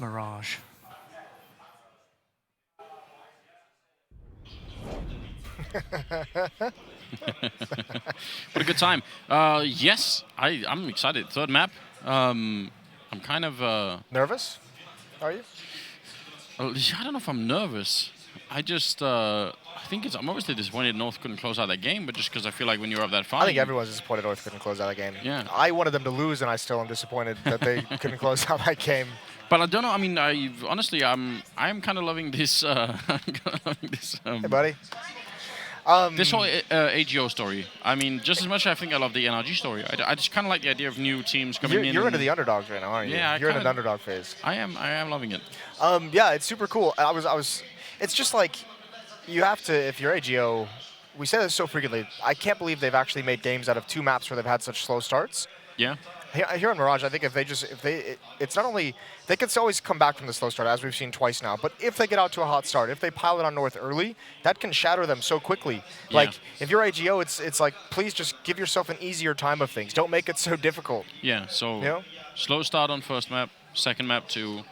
Mirage. What a good time. Yes, I'm excited. Third map. I'm kind of... Nervous? Are you? I don't know if I'm nervous. I just... I think I'm obviously disappointed North couldn't close out that game, but just because I feel like when you're up that far... I think everyone's disappointed North couldn't close out that game. Yeah. I wanted them to lose, and I still am disappointed that they couldn't close out that game. But I don't know. I mean, honestly, I'm kind of loving this. Hey, buddy. This whole AGO story. I mean, just as much as I think I love the NRG story. I just kind of like the idea of new teams coming in. You're into the underdogs right now, aren't you? Yeah, you're in an underdog phase. I am loving it. Yeah, it's super cool. It's just like you have to, if you're AGO. We say this so frequently. I can't believe they've actually made games out of 2 maps where they've had such slow starts. Yeah. Here on Mirage, I think it's not only, they can always come back from the slow start, as we've seen twice now, but if they get out to a hot start, if they pile it on North early, that can shatter them so quickly. Yeah. Like, if you're AGO, it's like, please just give yourself an easier time of things. Don't make it so difficult. Yeah, so you know? Slow start on first map, second map too.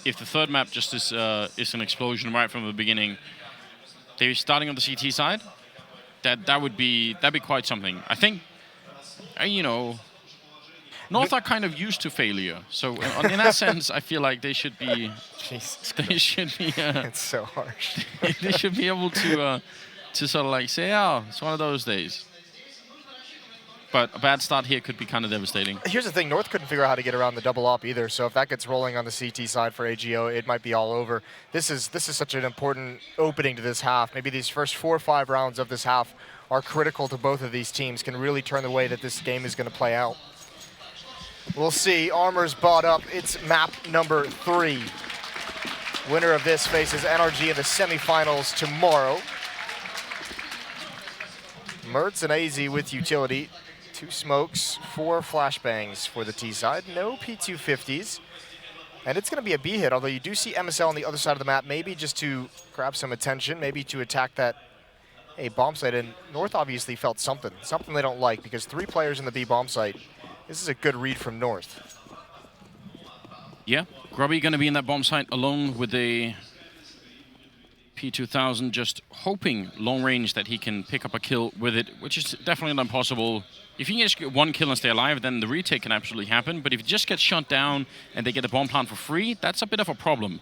If the third map just is an explosion right from the beginning, they're starting on the CT side, that'd be quite something. I think, you know, North are kind of used to failure, so in that sense, I feel like they should be. Jesus they should be. It's so harsh. They should be able to sort of like say, "Oh, it's one of those days." But a bad start here could be kind of devastating. Here's the thing: North couldn't figure out how to get around the double op either. So if that gets rolling on the CT side for AGO, it might be all over. This is such an important opening to this half. Maybe these first 4 or 5 rounds of this half are critical to both of these teams. Can really turn the way that this game is going to play out. We'll see. Armor's bought up. It's map number 3. Winner of this faces NRG in the semifinals tomorrow. Mertz and AZ with utility. 2 smokes, 4 flashbangs for the T side. No P250s. And it's going to be a B hit, although you do see MSL on the other side of the map, maybe just to grab some attention, maybe to attack that bomb site. And North obviously felt something they don't like, because 3 players in the B bomb site. This is a good read from North. Yeah, Grubby going to be in that bomb site alone with a P2000, just hoping long range that he can pick up a kill with it, which is definitely not impossible. If you can just get 1 kill and stay alive, then the retake can absolutely happen. But if it just gets shot down and they get the bomb plant for free, that's a bit of a problem.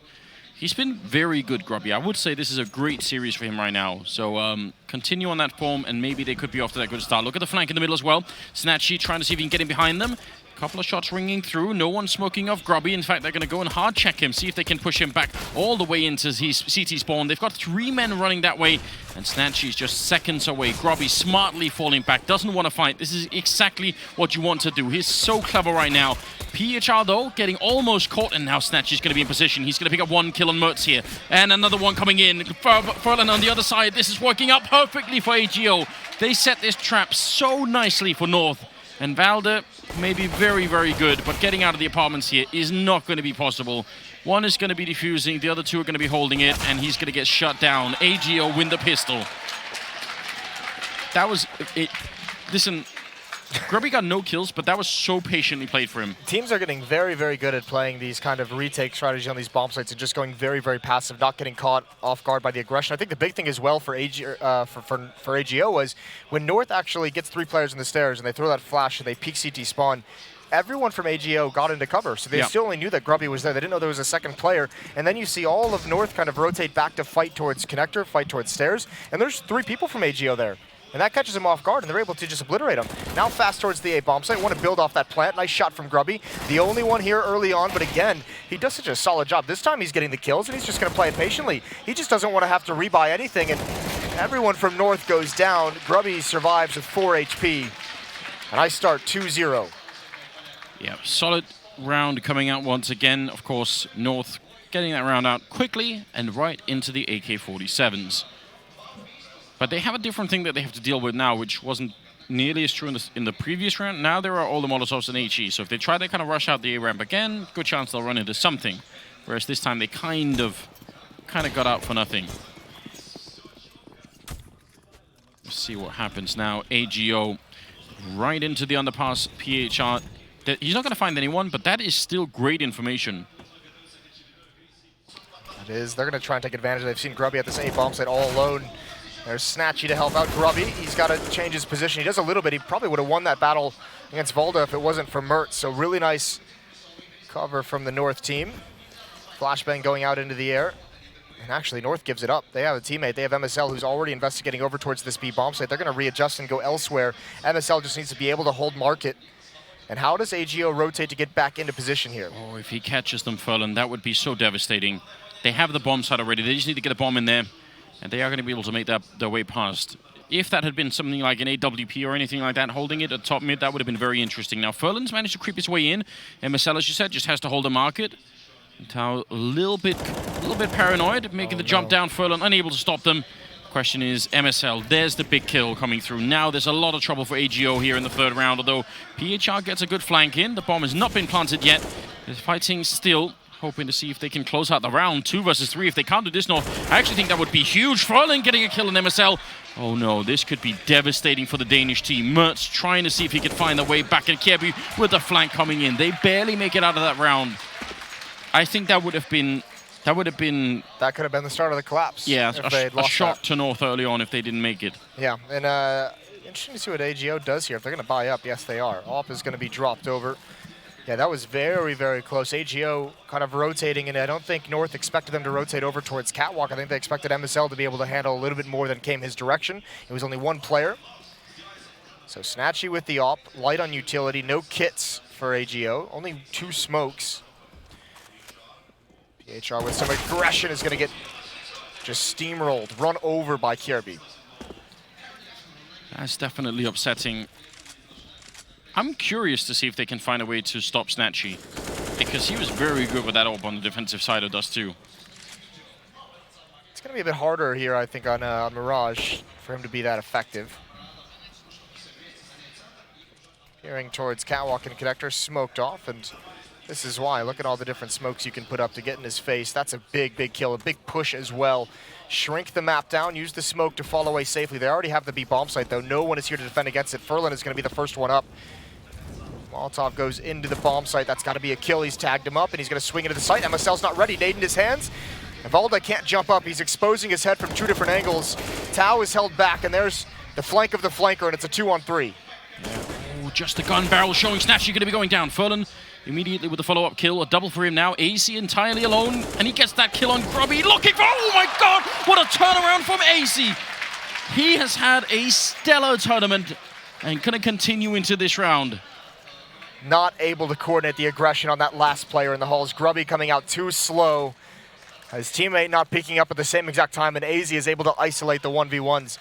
He's been very good, Grubby. I would say this is a great series for him right now. So continue on that form, and maybe they could be off to that good start. Look at the flank in the middle as well. Snatchy trying to see if he can get in behind them. Couple of shots ringing through. No one smoking off Grubby. In fact, they're going to go and hard check him, see if they can push him back all the way into his CT spawn. They've got 3 men running that way, and Snatchy's just seconds away. Grubby smartly falling back, doesn't want to fight. This is exactly what you want to do. He's so clever right now. PHR, though, getting almost caught, and now Snatchy's going to be in position. He's going to pick up 1 kill on Mertz here, and another one coming in. Furlan on the other side. This is working out perfectly for AGO. They set this trap so nicely for North. And Valde may be very, very good, but getting out of the apartments here is not going to be possible. One is going to be defusing, the other 2 are going to be holding it, and he's going to get shut down. AGO win the pistol. That was it. Listen, Grubby got no kills, but that was so patiently played for him. Teams are getting very, very good at playing these kind of retake strategies on these bomb sites and just going very, very passive, not getting caught off guard by the aggression. I think the big thing as well for AGO was when North actually gets 3 players in the stairs and they throw that flash and they peek CT spawn, everyone from AGO got into cover, so they still only knew that Grubby was there. They didn't know there was a second player. And then you see all of North kind of rotate back to fight towards connector, fight towards stairs, and there's 3 people from AGO there. And that catches him off guard, and they're able to just obliterate him. Now fast towards the A bomb site. Want to build off that plant. Nice shot from Grubby. The only one here early on, but again, he does such a solid job. This time he's getting the kills, and he's just going to play it patiently. He just doesn't want to have to rebuy anything, and everyone from North goes down. Grubby survives with 4 HP, and I start 2-0. Yeah, solid round coming out once again. Of course, North getting that round out quickly and right into the AK-47s. But they have a different thing that they have to deal with now, which wasn't nearly as true in the previous round. Now there are all the Molotovs and HE, so if they try to kind of rush out the A-ramp again, good chance they'll run into something. Whereas this time they kind of got out for nothing. Let's see what happens now. AGO right into the underpass. PHR, he's not going to find anyone, but that is still great information. It is. They're going to try and take advantage. They've seen Grubby at this A bomb site all alone. There's Snatchy to help out Grubby. He's got to change his position. He does a little bit. He probably would have won that battle against Volda if it wasn't for Mertz. So really nice cover from the North team. Flashbang going out into the air. And actually, North gives it up. They have a teammate. They have MSL, who's already investigating over towards this B bomb site. They're going to readjust and go elsewhere. MSL just needs to be able to hold market. And how does AGO rotate to get back into position here? Oh, if he catches them, Furlan, that would be so devastating. They have the bomb site already. They just need to get a bomb in there. And they are going to be able to make their way past. If that had been something like an AWP or anything like that, holding it at top mid, that would have been very interesting. Now, Furlan's managed to creep his way in. MSL, as you said, just has to hold the market. Tau a little bit paranoid, making the jump down. Furlan unable to stop them. Question is, MSL, there's the big kill coming through. Now there's a lot of trouble for AGO here in the third round, although PHR gets a good flank in. The bomb has not been planted yet. They're fighting still, hoping to see if they can close out the round. 2 versus 3. If they can't do this, North, I actually think that would be huge. Furlan getting a kill in MSL. Oh no, this could be devastating for the Danish team. Mertz trying to see if he could find their way back in Kjærby with the flank coming in. They barely make it out of that round. I think that would have been... That could have been the start of the collapse. Yeah, a shock to North early on if they didn't make it. Yeah, and interesting to see what AGO does here. If they're going to buy up, yes, they are. AWP is going to be dropped over. Yeah, that was very, very close. AGO kind of rotating, and I don't think North expected them to rotate over towards Catwalk. I think they expected MSL to be able to handle a little bit more than came his direction. It was only one player. So Snatchy with the AWP, light on utility, no kits for AGO, only 2 smokes. PHR with some aggression is going to get just steamrolled, run over by Kjærby. That's definitely upsetting. I'm curious to see if they can find a way to stop Snatchy, because he was very good with that AWP on the defensive side of Dust 2. It's going to be a bit harder here, I think, on Mirage for him to be that effective. Peering towards Catwalk and Connector, smoked off, and this is why. Look at all the different smokes you can put up to get in his face. That's a big, big kill, a big push as well. Shrink the map down, use the smoke to fall away safely. They already have the B bomb site, though. No one is here to defend against it. Furlan is going to be the first one up. Molotov goes into the bomb site. That's got to be a kill. He's tagged him up, and he's going to swing into the site. MSL's not ready. Nade in his hands. Valda can't jump up. He's exposing his head from 2 different angles. Tau is held back, and there's the flank of the flanker, and it's a 2-on-3. Yeah. Oh, just a gun barrel showing Snatchy going to be going down. Furlan immediately with the follow-up kill, a double for him now. AC entirely alone, and he gets that kill on Grubby. Looking for, oh my god, what a turnaround from AC. He has had a stellar tournament and going to continue into this round. Not able to coordinate the aggression on that last player in the halls. Grubby coming out too slow. His teammate not picking up at the same exact time, and AZ is able to isolate the 1v1s.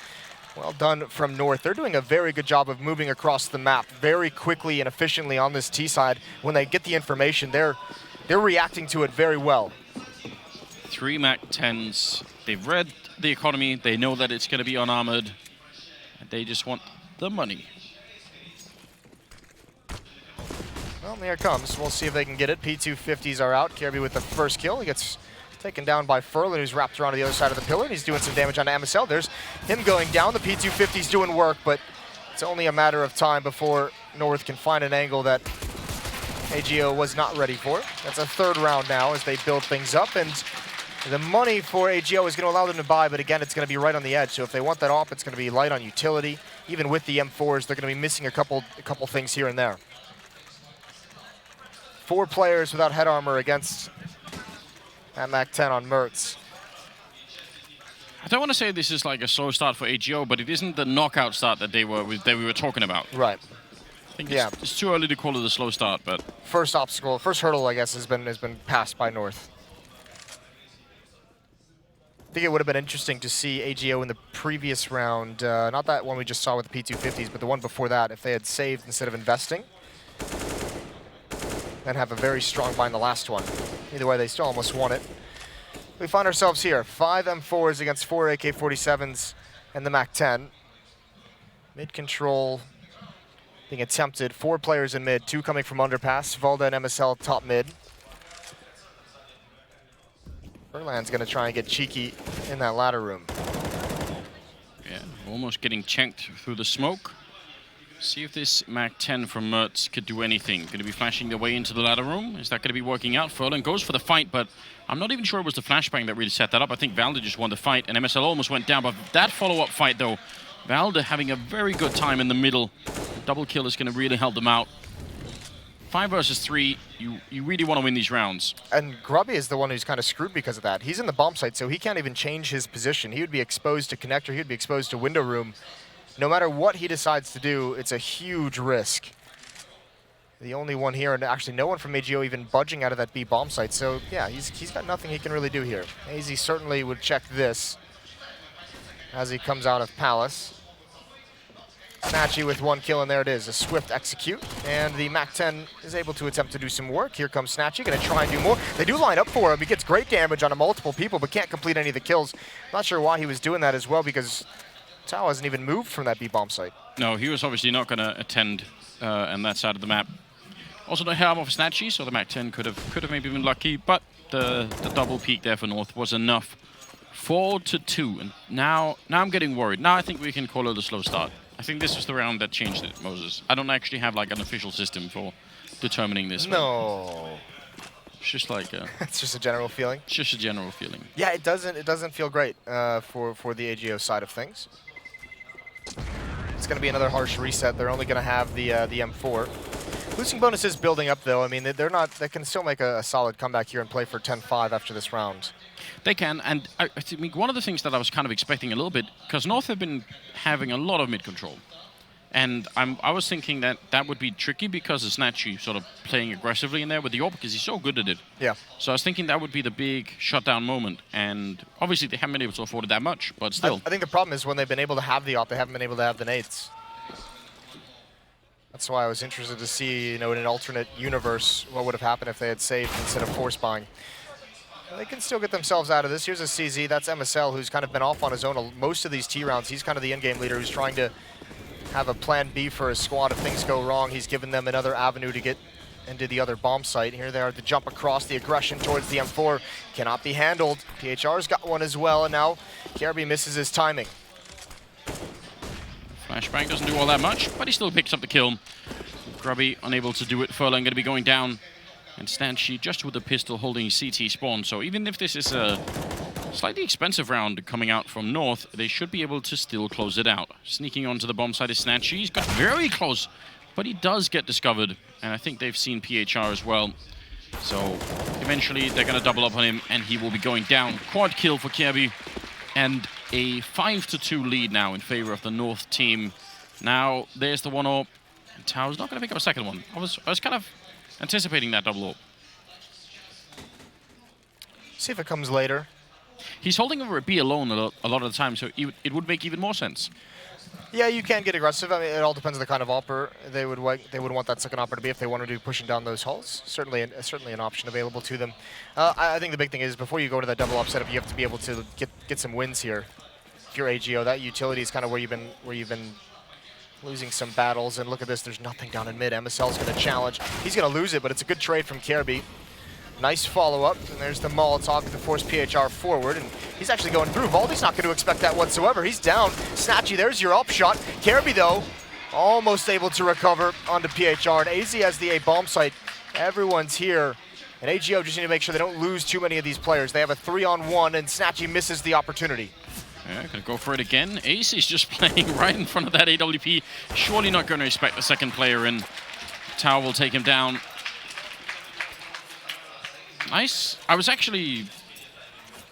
Well done from North. They're doing a very good job of moving across the map very quickly and efficiently on this T side. When they get the information, they're reacting to it very well. 3 MAC-10s. They've read the economy. They know that it's going to be unarmored. And they just want the money. Well, here it comes. We'll see if they can get it. P250s are out. Kjærby with the first kill. He gets taken down by Furlan, who's wrapped around to the other side of the pillar, and he's doing some damage on MSL. There's him going down. The P250's doing work, but it's only a matter of time before North can find an angle that AGO was not ready for. That's a 3rd round now as they build things up, and the money for AGO is going to allow them to buy, but again, it's going to be right on the edge. So if they want that off, it's going to be light on utility. Even with the M4s, they're going to be missing a couple things here and there. 4 players without head armor against that MAC-10 on Mertz. I don't want to say this is like a slow start for AGO, but it isn't the knockout start that we were talking about. Right. I think it's too early to call it a slow start, but first hurdle, I guess, has been passed by North. I think it would have been interesting to see AGO in the previous round, not that one we just saw with the P250s, but the one before that, if they had saved instead of investing, then have a very strong buy in the last one. Either way, they still almost won it. We find ourselves here, 5 M4s against 4 AK-47s and the MAC-10. Mid control being attempted. 4 players in mid, 2 coming from underpass. Valda and MSL top mid. Erland's going to try and get cheeky in that ladder room. Yeah, almost getting checked through the smoke. See if this Mac 10 from Mertz could do anything. Going to be flashing their way into the ladder room. Is that going to be working out? Furlan goes for the fight, but I'm not even sure it was the flashbang that really set that up. I think Valde just won the fight, and MSL almost went down. But that follow-up fight, though, Valde having a very good time in the middle. Double kill is going to really help them out. 5 versus 3, you really want to win these rounds. And Grubby is the one who's kind of screwed because of that. He's in the bomb site, so he can't even change his position. He would be exposed to connector. He would be exposed to window room. No matter what he decides to do, it's a huge risk. The only one here, and actually no one from AGO even budging out of that B bomb site. So yeah, he's got nothing he can really do here. AZ certainly would check this as he comes out of Palace. Snatchy with 1 kill, and there it is, a swift execute. And the MAC-10 is able to attempt to do some work. Here comes Snatchy, gonna try and do more. They do line up for him. He gets great damage on multiple people, but can't complete any of the kills. Not sure why he was doing that as well, because Tao hasn't even moved from that B bomb site. No, he was obviously not gonna attend on that side of the map. Also no harm off Snatchy, so the MAC-10 could have maybe been lucky, but the double peak there for North was enough. 4-2, and now I'm getting worried. Now I think we can call it a slow start. I think this was the round that changed it, Moses. I don't actually have like an official system for determining this. No. It's just like it's just a general feeling. It's just a general feeling. Yeah, it doesn't feel great for the AGO side of things. It's going to be another harsh reset. They're only going to have the M4. Losing bonus is building up, though. I mean, they're not. They can still make a solid comeback here and play for 10-5 after this round. They can, and I think one of the things that I was kind of expecting a little bit, because North have been having a lot of mid control, and I was thinking that would be tricky because of Snatchy sort of playing aggressively in there with the AWP because he's so good at it. Yeah. So I was thinking that would be the big shutdown moment, and obviously they haven't been able to afford it that much, but still. I think the problem is when they've been able to have the AWP, they haven't been able to have the nades. That's why I was interested to see, in an alternate universe, what would have happened if they had saved instead of force buying. They can still get themselves out of this. Here's a CZ. That's MSL, who's kind of been off on his own most of these T rounds. He's kind of the in-game leader who's trying to have a plan B for his squad if things go wrong. He's given them another avenue to get into the other bomb site. Here they are, the jump across, the aggression towards the M4 cannot be handled. PHR's got one as well, and now KRB misses his timing. Flashbang doesn't do all that much, but he still picks up the kill. Grubby unable to do it. Furlan going to be going down. And Stanchi just with the pistol holding CT spawn. So even if this is a slightly expensive round coming out from North, they should be able to still close it out. Sneaking onto the bomb side is Snatchy. He's got very close, but he does get discovered. And I think they've seen PHR as well. So eventually they're going to double up on him and he will be going down. Quad kill for Kirby. And a 5-2 lead now in favor of the North team. Now there's the 1-0. Tao's not going to pick up a second one. I was kind of anticipating that double AWP. See if it comes later. He's holding over a B alone a lot of the time, so it would make even more sense. Yeah, you can get aggressive. I mean, it all depends on the kind of opper they would want that second opper to be if they wanted to be pushing down those hulls. Certainly an option available to them. I think the big thing is before you go to that double up setup, you have to be able to get some wins here. If you're AGO, that utility is kind of where you've been losing some battles. And look at this, there's nothing down in mid. MSL's going to challenge. He's going to lose it, but it's a good trade from KRB. Nice follow-up, and there's the Molotov to force PHR forward, and he's actually going through. Valde's not going to expect that whatsoever. He's down. Snatchy, there's your up shot. KRB, though, almost able to recover onto PHR, and AZ has the A bomb site. Everyone's here, and AGO just need to make sure they don't lose too many of these players. They have a 3-on-1, and Snatchy misses the opportunity. Yeah, gonna go for it again. Ace is just playing right in front of that AWP. Surely not going to expect the second player in. Tao will take him down. Nice. I was actually...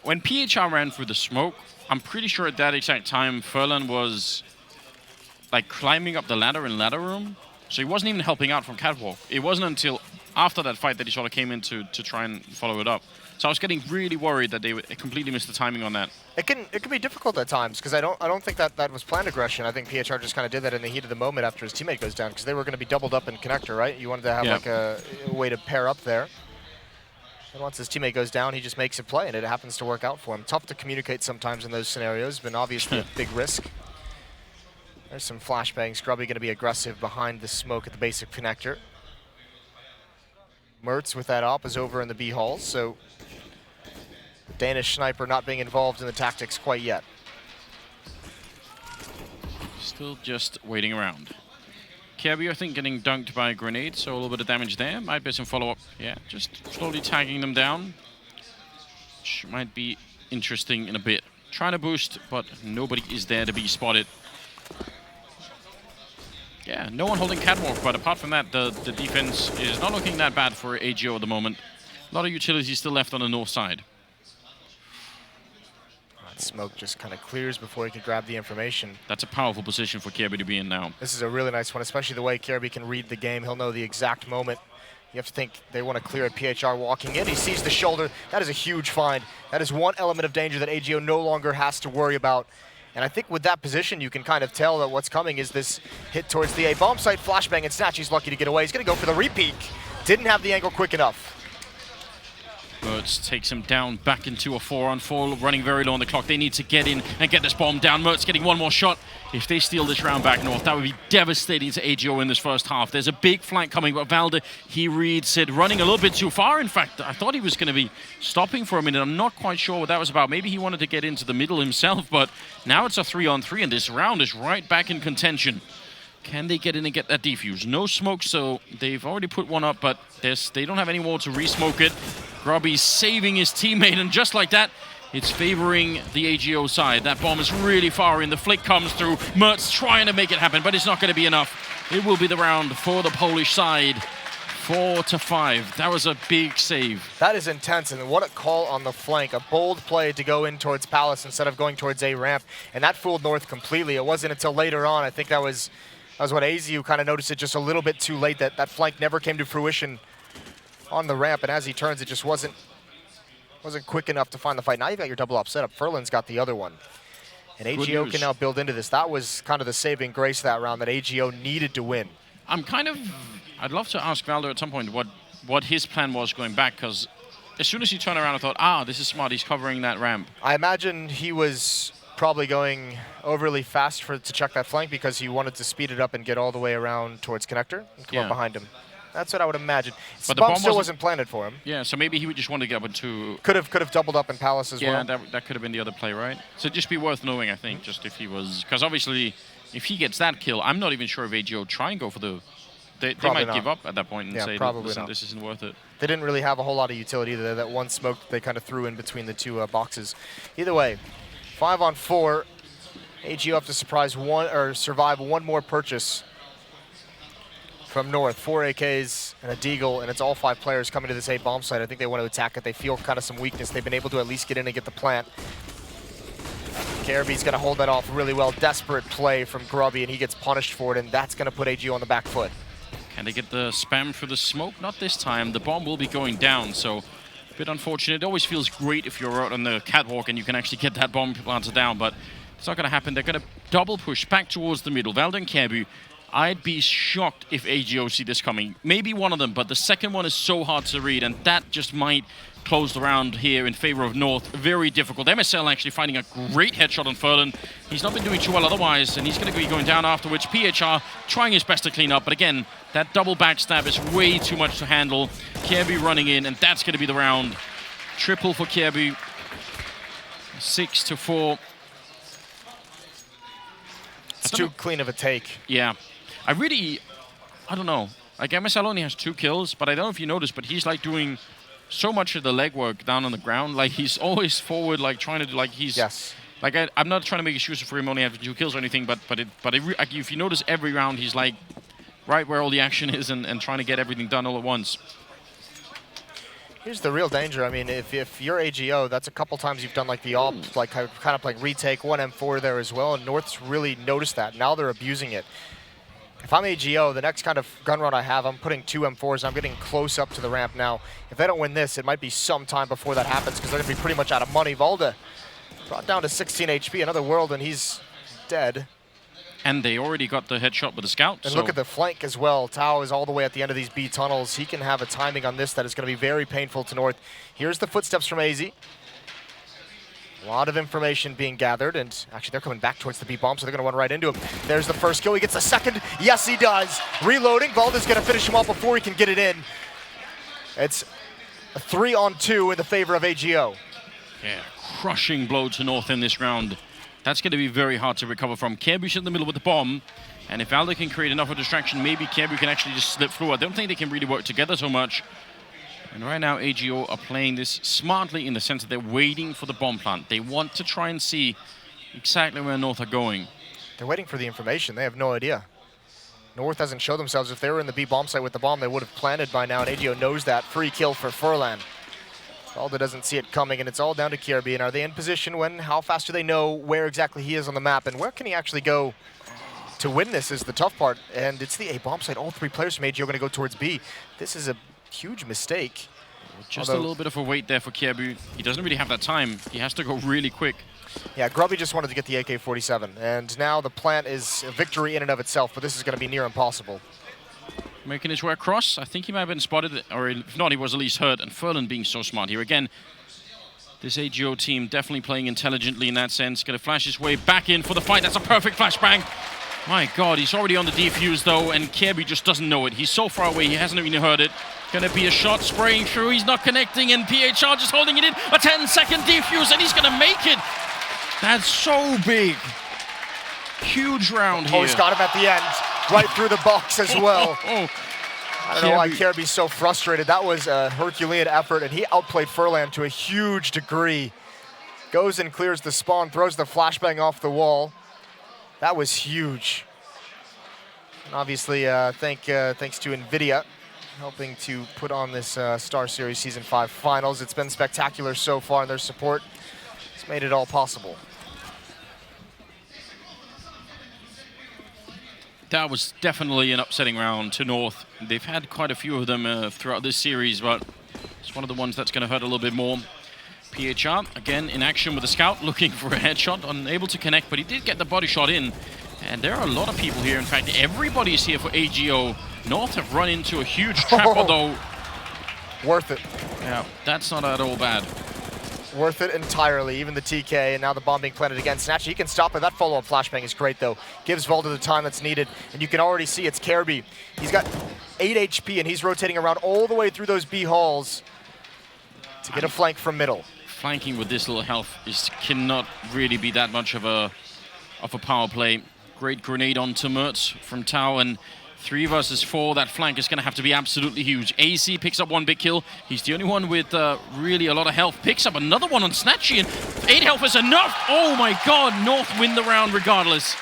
When PHR ran through the smoke, I'm pretty sure at that exact time Furlan was like climbing up the ladder in ladder room. So he wasn't even helping out from catwalk. It wasn't until after that fight that he sort of came in to try and follow it up. So I was getting really worried that they would completely miss the timing on that. It can be difficult at times because I don't think that was planned aggression. I think PHR just kind of did that in the heat of the moment after his teammate goes down because they were going to be doubled up in connector, right? You wanted to have like a way to pair up there. And once his teammate goes down, he just makes a play, and it happens to work out for him. Tough to communicate sometimes in those scenarios, but obviously a big risk. There's some flashbangs. Grubby going to be aggressive behind the smoke at the basic connector. Mertz with that op is over in the B halls, so the Danish sniper not being involved in the tactics quite yet. Still just waiting around. Kirby, I think, getting dunked by a grenade, so a little bit of damage there. Might be some follow-up. Yeah, just slowly tagging them down. Which might be interesting in a bit. Trying to boost, but nobody is there to be spotted. Yeah, no one holding catwalk, but apart from that, the defense is not looking that bad for AGO at the moment. A lot of utilities still left on the north side. Smoke just kind of clears before he can grab the information. That's a powerful position for Kirby to be in now. This is a really nice one, especially the way Kirby can read the game. He'll know the exact moment. You have to think they want to clear it. PHR walking in. He sees the shoulder. That is a huge find. That is one element of danger that AGO no longer has to worry about. And I think with that position, you can kind of tell that what's coming is this hit towards the A bomb site. Flashbang and Snatch. He's lucky to get away. He's going to go for the repeat. Didn't have the angle quick enough. Mertz takes him down back into a 4-on-4, running very low on the clock. They need to get in and get this bomb down. Mertz getting one more shot. If they steal this round back north, that would be devastating to AGO in this first half. There's a big flank coming, but Valde, he reads it, running a little bit too far. In fact, I thought he was going to be stopping for a minute. I'm not quite sure what that was about. Maybe he wanted to get into the middle himself, but now it's a 3-on-3, and this round is right back in contention. Can they get in and get that defuse? No smoke, so they've already put one up, but they don't have any more to re-smoke it. Grubby's saving his teammate, and just like that, it's favoring the AGO side. That bomb is really far in. The flick comes through. Mertz trying to make it happen, but it's not going to be enough. It will be the round for the Polish side. 4-5. That was a big save. That is intense, and what a call on the flank. A bold play to go in towards Palace instead of going towards A ramp, and that fooled North completely. It wasn't until later on, I think that was what AZU kind of noticed it just a little bit too late, that flank never came to fruition on the ramp, and as he turns, it just wasn't quick enough to find the fight. Now you've got your double op setup. Furlan's got the other one. And AGO can now build into this. That was kind of the saving grace of that round that AGO needed to win. I'd love to ask Valdo at some point what his plan was going back, because as soon as he turned around, I thought, this is smart, he's covering that ramp. I imagine he was probably going overly fast to check that flank because he wanted to speed it up and get all the way around towards connector and come up behind him. That's what I would imagine. But the bomb still wasn't planted for him. Yeah, so maybe he would just want to get up into... Could have doubled up in Palace as well. Yeah, that could have been the other play, right? So just be worth knowing, I think, just if he was... Because obviously, if he gets that kill, I'm not even sure if AGO try and go for the... They might give up at that point and say, listen, this isn't worth it. They didn't really have a whole lot of utility there. That one smoke they kind of threw in between the two boxes. Either way, 5-on-4. AGO have to survive one more purchase from North. 4 AKs and a Deagle, and it's all 5 players coming to this A bomb site. I think they want to attack it. They feel kind of some weakness. They've been able to at least get in and get the plant. Karaby's going to hold that off really well. Desperate play from Grubby, and he gets punished for it, and that's going to put AGO on the back foot. Can they get the spam for the smoke? Not this time. The bomb will be going down, so a bit unfortunate. It always feels great if you're out on the catwalk and you can actually get that bomb planted down, but it's not going to happen. They're going to double push back towards the middle. Valde and Kjaerbye. I'd be shocked if AGO see this coming. Maybe one of them, but the second one is so hard to read, and that just might close the round here in favor of North. Very difficult. MSL actually finding a great headshot on Furlan. He's not been doing too well otherwise, and he's going to be going down afterwards. PHR trying his best to clean up, but again, that double backstab is way too much to handle. Kjaerbye running in, and that's going to be the round. Triple for Kjaerbye. 6-4. It's too clean of a take. Yeah. I don't know. Like, MSL only has 2 kills, but I don't know if you noticed, but he's like doing so much of the legwork down on the ground. Like, he's always forward, like trying to do, like he's... Yes. Like, I'm not trying to make excuses for him only having 2 kills or anything, but if you notice every round, he's like right where all the action is and trying to get everything done all at once. Here's the real danger. I mean, if you're AGO, that's a couple times you've done like the op, like kind of like retake, 1 M4 there as well, and North's really noticed that. Now they're abusing it. If I'm AGO, the next kind of gun run I have, I'm putting 2 M4s. I'm getting close up to the ramp now. If they don't win this, it might be some time before that happens because they're going to be pretty much out of money. Valde brought down to 16 HP, another world, and he's dead. And they already got the headshot with the scout. And look at the flank as well. Tao is all the way at the end of these B tunnels. He can have a timing on this that is going to be very painful to North. Here's the footsteps from AZ. A lot of information being gathered, and actually they're coming back towards the B bomb, so they're going to run right into him. There's the first kill. He gets the second. Yes, he does. Reloading. Valde's going to finish him off before he can get it in. It's a 3-on-2 in the favor of AGO. Yeah, crushing blow to North in this round. That's going to be very hard to recover from. Kjaerbye's in the middle with the bomb. And if Valder can create enough of a distraction, maybe Kirby can actually just slip through. I don't think they can really work together so much. And right now, AGO are playing this smartly in the sense that they're waiting for the bomb plant. They want to try and see exactly where North are going. They're waiting for the information. They have no idea. North hasn't showed themselves. If they were in the B bomb site with the bomb, they would have planted by now, and AGO knows that. Free kill for Furlan. Valda doesn't see it coming, and it's all down to Kirby. And are they in position when? How fast do they know where exactly he is on the map? And where can he actually go to win this is the tough part. And it's the A bomb site. All three players from AGO are going to go towards B. This is a huge mistake. Just a little bit of a wait there for Kirby. He doesn't really have that time. He has to go really quick. Yeah, Grubby just wanted to get the AK-47, and now the plant is a victory in and of itself, but this is going to be near impossible. Making his way across. I think he might have been spotted, or if not, he was at least hurt. And Furlan being so smart here. Again, this AGO team definitely playing intelligently in that sense. Going to flash his way back in for the fight. That's a perfect flashbang. My God, he's already on the defuse, though, and Kirby just doesn't know it. He's so far away, he hasn't even heard it. Going to be a shot spraying through. He's not connecting, and PHR just holding it in. A 10-second defuse, and he's going to make it. That's so big. Huge round here. Oh, he's got him at the end. Right through the box as well. I don't know why Kirby's so frustrated. That was a Herculean effort, and he outplayed Furlan to a huge degree. Goes and clears the spawn, throws the flashbang off the wall. That was huge. And obviously, thanks to NVIDIA helping to put on this StarSeries Season 5 finals. It's been spectacular so far, and their support has made it all possible. That was definitely an upsetting round to North. They've had quite a few of them throughout this series, but it's one of the ones that's going to hurt a little bit more. PHR, again, in action with the scout, looking for a headshot, unable to connect, but he did get the body shot in. And there are a lot of people here. In fact, everybody's here for AGO. North have run into a huge trap, although... Worth it. Yeah, that's not at all bad. Worth it entirely, even the TK, and now the bomb being planted again. Snatchy, he can stop it. That follow-up flashbang is great, though. Gives Valda the time that's needed, and you can already see it's Kirby. He's got 8 HP, and he's rotating around all the way through those B halls to get a flank from middle. Flanking with this little health cannot really be that much of a power play. Great grenade onto Mertz from Tau, and 3 versus 4. That flank is going to have to be absolutely huge. AC picks up 1 big kill. He's the only one with really a lot of health. Picks up another one on Snatchy, and 8 health is enough. Oh my God, North win the round regardless.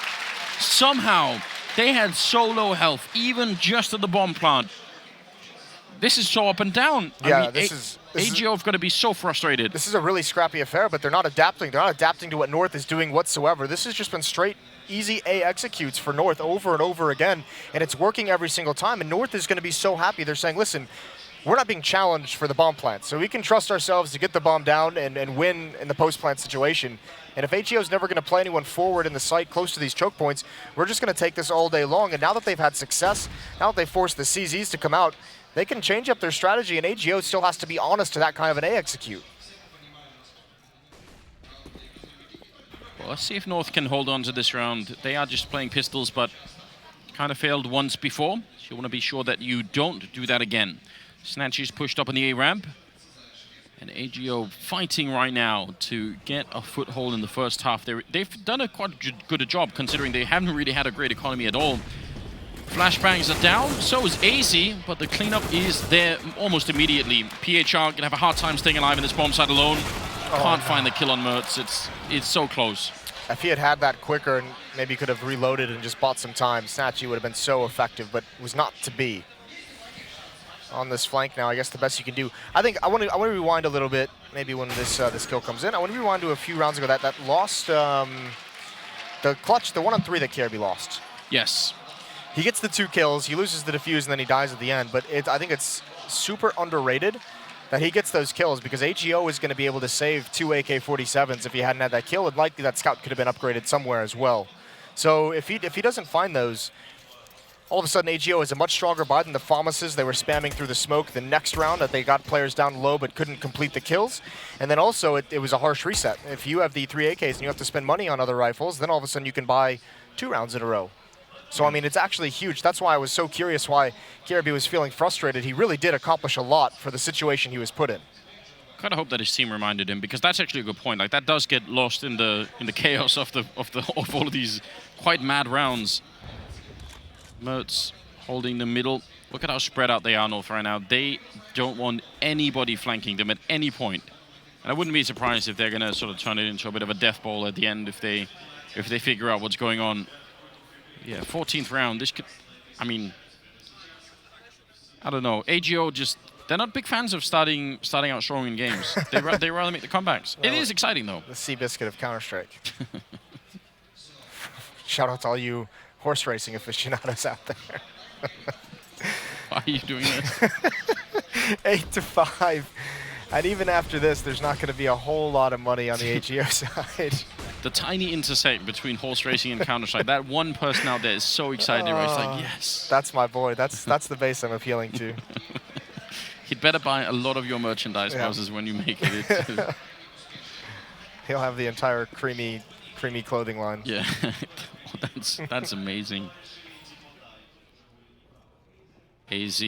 Somehow, they had so low health, even just at the bomb plant. This is so up and down. Yeah, I mean, AGO have got to be so frustrated. This is a really scrappy affair, but they're not adapting. They're not adapting to what North is doing whatsoever. This has just been straight easy A executes for North over and over again, and it's working every single time, and North is going to be so happy. They're saying, listen, we're not being challenged for the bomb plant, so we can trust ourselves to get the bomb down and win in the post-plant situation. And if AGO is never going to play anyone forward in the site close to these choke points, we're just going to take this all day long. And now that they've had success, now that they've forced the CZs to come out, they can change up their strategy, and AGO still has to be honest to that kind of an A execute. Well, let's see if North can hold on to this round. They are just playing pistols, but kind of failed once before. So you want to be sure that you don't do that again. Snatchy's pushed up on the A ramp. And AGO fighting right now to get a foothold in the first half. They've done a quite good a job, considering they haven't really had a great economy at all. Flashbangs are down, so is AC, but the cleanup is there almost immediately. PHR gonna have a hard time staying alive in this bomb site alone. Can't find the kill on Mertz. It's so close. If he had had that quicker and maybe could have reloaded and just bought some time, Snatchy would have been so effective, but was not to be. On this flank now, I guess the best you can do. I think I want to rewind a little bit. Maybe when this kill comes in, I want to rewind to a few rounds ago that lost the clutch, the 1-on-3 that Kirby lost. Yes. He gets the 2 kills, he loses the defuse, and then he dies at the end. But I think it's super underrated that he gets those kills, because AGO is going to be able to save 2 AK-47s if he hadn't had that kill, and likely that scout could have been upgraded somewhere as well. So if he doesn't find those, all of a sudden AGO is a much stronger buy than the FAMASs. They were spamming through the smoke the next round, that they got players down low but couldn't complete the kills. And then also it was a harsh reset. If you have the 3 AKs and you have to spend money on other rifles, then all of a sudden you can buy 2 rounds in a row. So, I mean, it's actually huge. That's why I was so curious why Kirby was feeling frustrated. He really did accomplish a lot for the situation he was put in. Kind of hope that his team reminded him, because that's actually a good point. Like, that does get lost in the chaos of all of these quite mad rounds. Mertz holding the middle. Look at how spread out they are, North, right now. They don't want anybody flanking them at any point. And I wouldn't be surprised if they're going to sort of turn it into a bit of a death ball at the end if they figure out what's going on. Yeah, 14th round. This could, I mean, I don't know. AGO just, they're not big fans of starting out strong in games. They rather make the comebacks. Well, it is exciting, though. The Seabiscuit of Counter-Strike. Shout out to all you horse racing aficionados out there. Why are you doing this? 8-5. And even after this, there's not going to be a whole lot of money on the AGO side. The tiny intersect between horse racing and Counter-Strike. That one person out there is so excited. Right? It's like, yes. That's my boy. That's the base I'm appealing to. He'd better buy a lot of your merchandise houses when you make it. He'll have the entire creamy clothing line. Yeah, that's amazing. AZ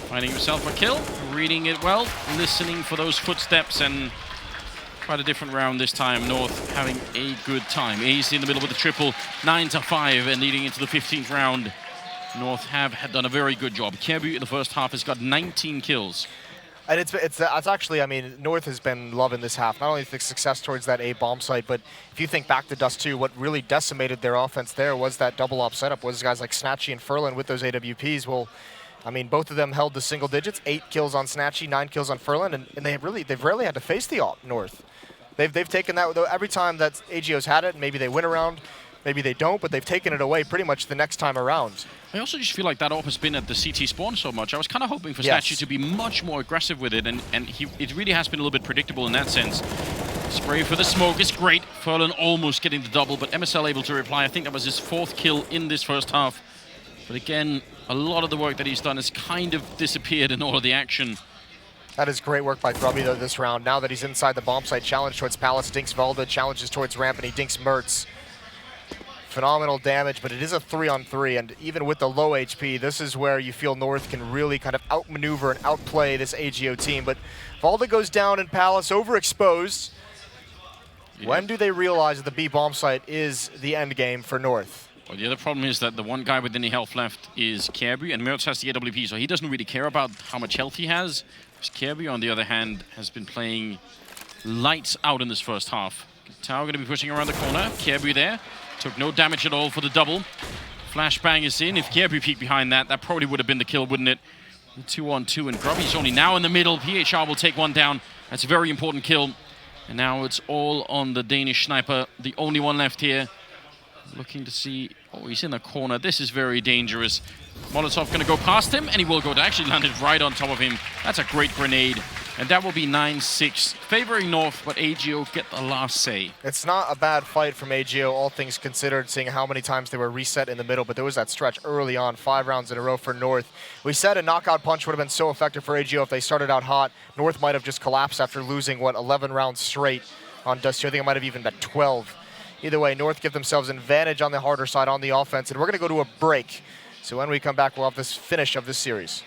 finding himself a kill, reading it well, listening for those footsteps, and quite a different round this time. North having a good time. AZ in the middle with the triple, 9-5, and leading into the 15th round. North have done a very good job. Kjaerbye in the first half has got 19 kills. And it's actually, I mean, North has been loving this half. Not only the success towards that A bomb site, but if you think back to Dust 2, what really decimated their offense there was that double op setup. Was guys like Snatchy and Furlan with those AWPs. Well, I mean, both of them held the single digits. 8 kills on Snatchy, 9 kills on Furlan, and they've rarely had to face the op North. They've taken that every time that AGO's had it. Maybe they win a round, maybe they don't, but they've taken it away pretty much the next time around. I also just feel like that op has been at the CT spawn so much. I was kind of hoping for Snatchy to be much more aggressive with it, and it really has been a little bit predictable in that sense. Spray for the smoke is great. Furlan almost getting the double, but MSL able to reply. I think that was his 4th kill in this first half. But again, a lot of the work that he's done has kind of disappeared in all of the action. That is great work by Grubby, though, this round. Now that he's inside the bomb site, challenge towards Palace, dinks Valda, challenges towards Ramp, and he dinks Mertz. Phenomenal damage, but it is a 3-on-3, and even with the low HP, this is where you feel North can really kind of outmaneuver and outplay this AGO team. But Valda goes down and Palace overexposed. Yeah. When do they realize that the B bomb site is the end game for North? Well, the other problem is that the one guy with any health left is Kjaerbye, and Mertz has the AWP, so he doesn't really care about how much health he has. Kjaerbye, on the other hand, has been playing lights out in this first half. Tau going to be pushing around the corner. Kjaerbye there. Took no damage at all for the double. Flashbang is in. If Kjaerbye peeked behind that, that probably would have been the kill, wouldn't it? 2-on-2, and Grubby's only now in the middle. PHR will take one down. That's a very important kill. And now it's all on the Danish sniper, the only one left here. Looking to see... Oh, he's in the corner. This is very dangerous. Molotov going to go past him, and he will go to actually landed right on top of him. That's a great grenade. And that will be 9-6, favoring North, but AGO get the last say. It's not a bad fight from AGO, all things considered, seeing how many times they were reset in the middle, but there was that stretch early on, 5 rounds in a row for North. We said a knockout punch would have been so effective for AGO if they started out hot. North might have just collapsed after losing, 11 rounds straight on Dust 2. I think it might have even been 12. Either way, North give themselves an advantage on the harder side on the offense, and we're going to go to a break. So when we come back, we'll have this finish of this series.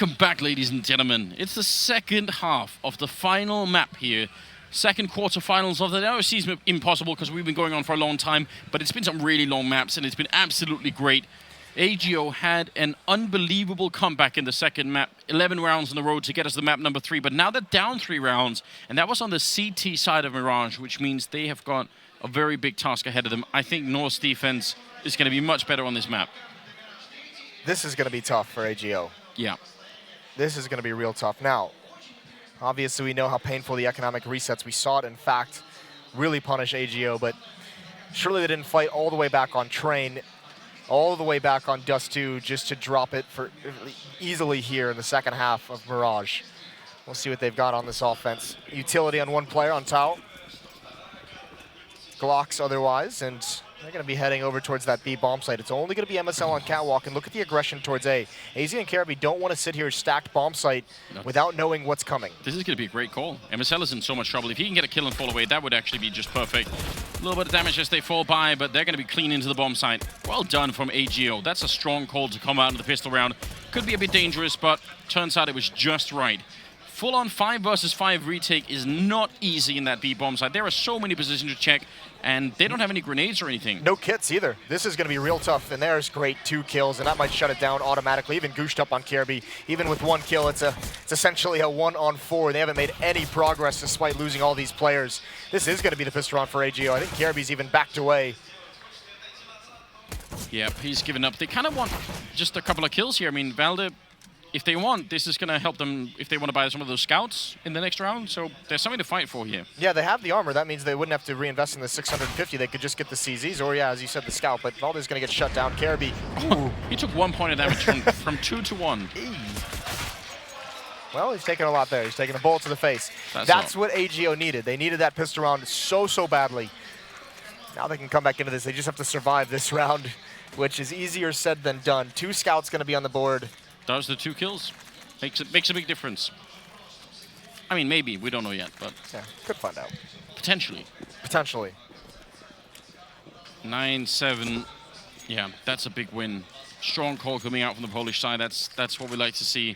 Welcome back, ladies and gentlemen. It's the second half of the final map here. Second quarterfinals of the now it seems impossible because we've been going on for a long time, but it's been some really long maps and it's been absolutely great. AGO had an unbelievable comeback in the second map, 11 rounds on the road to get us to map number 3, but now they're down 3 rounds, and that was on the CT side of Mirage, which means they have got a very big task ahead of them. I think North's defense is going to be much better on this map. This is going to be tough for AGO. Yeah. This is going to be real tough. Now, obviously we know how painful the economic resets. We saw it, in fact, really punish AGO, but surely they didn't fight all the way back on Train, all the way back on Dust 2 just to drop it for easily here in the second half of Mirage. We'll see what they've got on this offense. Utility on one player, on Tao. Glocks otherwise, and they're going to be heading over towards that B bomb site. It's only going to be MSL on Catwalk, and look at the aggression towards A. AZ and Caribbean don't want to sit here stacked bomb site without knowing what's coming. This is going to be a great call. MSL is in so much trouble. If he can get a kill and fall away, that would actually be just perfect. A little bit of damage as they fall by, but they're going to be clean into the bomb site. Well done from AGO. That's a strong call to come out of the pistol round. Could be a bit dangerous, but turns out it was just right. Full-on 5 versus 5 retake is not easy in that B bomb site. There are so many positions to check, and they don't have any grenades or anything. No kits either. This is going to be real tough, and there's great 2 kills, and that might shut it down automatically. Even gooshed up on Kirby. Even with 1 kill, it's essentially a 1-on-4. They haven't made any progress despite losing all these players. This is going to be the pistol round for AGO. I think Kirby's even backed away. Yeah, he's given up. They kind of want just a couple of kills here. I mean, Valde, if they want, this is going to help them if they want to buy some of those scouts in the next round. So there's something to fight for here. Yeah, they have the armor. That means they wouldn't have to reinvest in the 650. They could just get the CZs, or yeah, as you said, the scout. But Valde's going to get shut down. Kirby. He took 1 point of damage from 2 to 1. Well, he's taking a lot there. He's taking a bullet to the face. That's what AGO needed. They needed that pistol round so badly. Now they can come back into this. They just have to survive this round, which is easier said than done. 2 scouts going to be on the board. Does the 2 kills. Makes a big difference. I mean, maybe. We don't know yet, but... Yeah, could find out. Potentially. Potentially. 9-7. Yeah, that's a big win. Strong call coming out from the Polish side. That's what we like to see.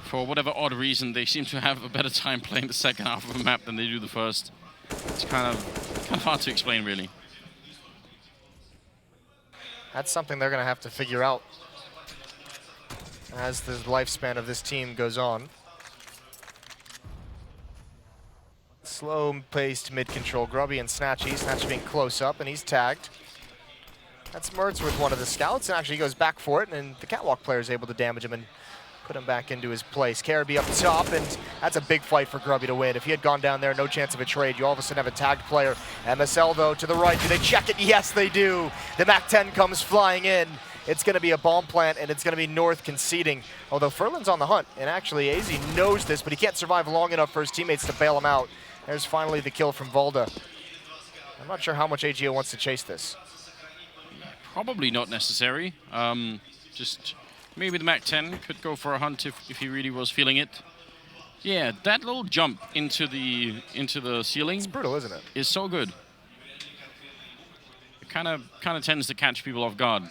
For whatever odd reason, they seem to have a better time playing the second half of a map than they do the first. It's kind of hard to explain, really. That's something they're going to have to figure out as the lifespan of this team goes on. Slow-paced mid-control. Grubby and Snatchy. Snatchy being close up, and he's tagged. That's Mertz with one of the scouts, and actually he goes back for it, and the Catwalk player is able to damage him and put him back into his place. Caribby up top, and that's a big fight for Grubby to win. If he had gone down there, no chance of a trade. You all of a sudden have a tagged player. MSL, though, to the right. Do they check it? Yes, they do. The MAC-10 comes flying in. It's going to be a bomb plant, and it's going to be North conceding. Although Furlan's on the hunt, and actually AZ knows this, but he can't survive long enough for his teammates to bail him out. There's finally the kill from Valde. I'm not sure how much AGO wants to chase this. Probably not necessary. Just maybe the MAC-10 could go for a hunt if he really was feeling it. Yeah, that little jump into the ceiling. It's brutal, isn't it? Is so good. It kind of tends to catch people off guard.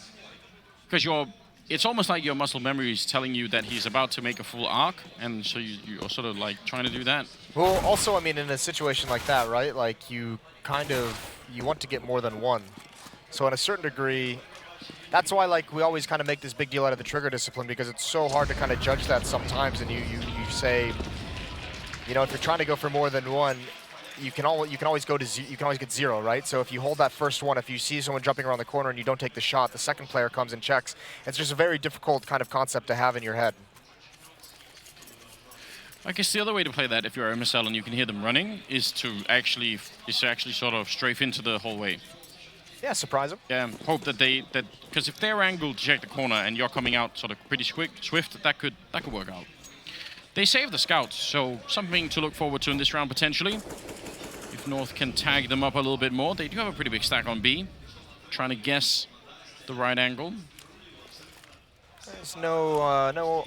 Because it's almost like your muscle memory is telling you that he's about to make a full arc, and so you're sort of like trying to do that. Well, also, I mean, in a situation like that, right? Like you want to get more than one. So in a certain degree, that's why like we always kind of make this big deal out of the trigger discipline, because it's so hard to kind of judge that sometimes. And you say, you know, if you're trying to go for more than one, you can always get 0, right? So if you hold that first one, if you see someone jumping around the corner and you don't take the shot, the second player comes and checks. It's just a very difficult kind of concept to have in your head. I guess the other way to play that, if you're MSL and you can hear them running, is to actually sort of strafe into the hallway. Yeah, surprise them. Yeah, hope that because if they're angled to check the corner and you're coming out sort of pretty swift, that could work out. They save the scouts, so something to look forward to in this round potentially. If North can tag them up a little bit more, they do have a pretty big stack on B. Trying to guess the right angle. There's no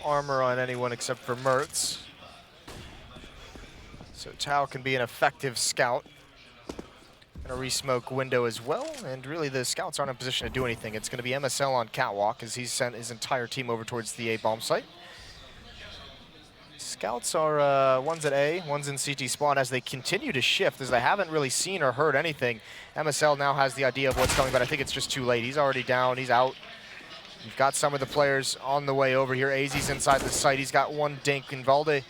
armor on anyone except for Mertz. So Tao can be an effective scout. And a re-smoke window as well, and really the scouts aren't in a position to do anything. It's going to be MSL on Catwalk as he's sent his entire team over towards the A bomb site. Scouts are one's at A, one's in CT spawn as they continue to shift, as they haven't really seen or heard anything. MSL now has the idea of what's coming, but I think it's just too late. He's already down, he's out. You've got some of the players on the way over here. AZ's inside the site, he's got one dink, and Valde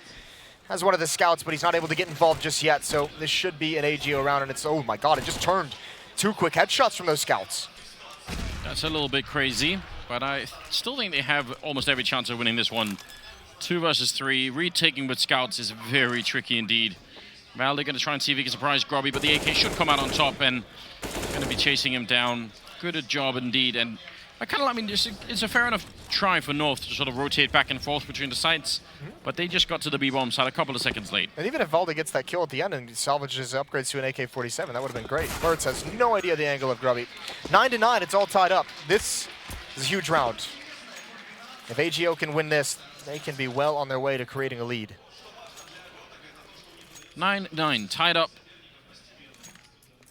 has one of the scouts, but he's not able to get involved just yet, so this should be an AGO round, and it's, oh my god, it just turned. 2 quick headshots from those scouts. That's a little bit crazy, but I still think they have almost every chance of winning this one. 2 versus 3. Retaking with scouts is very tricky indeed. Valde going to try and see if he can surprise Grubby, but the AK should come out on top and going to be chasing him down. Good a job indeed, and I kind of, I mean, it's a fair enough try for North to sort of rotate back and forth between the sites, but they just got to the B-bomb side a couple of seconds late. And even if Valde gets that kill at the end and salvages upgrades to an AK-47, that would have been great. Mertz has no idea the angle of Grubby. 9-9, it's all tied up. This is a huge round. If AGO can win this, they can be well on their way to creating a lead. 9-9, tied up.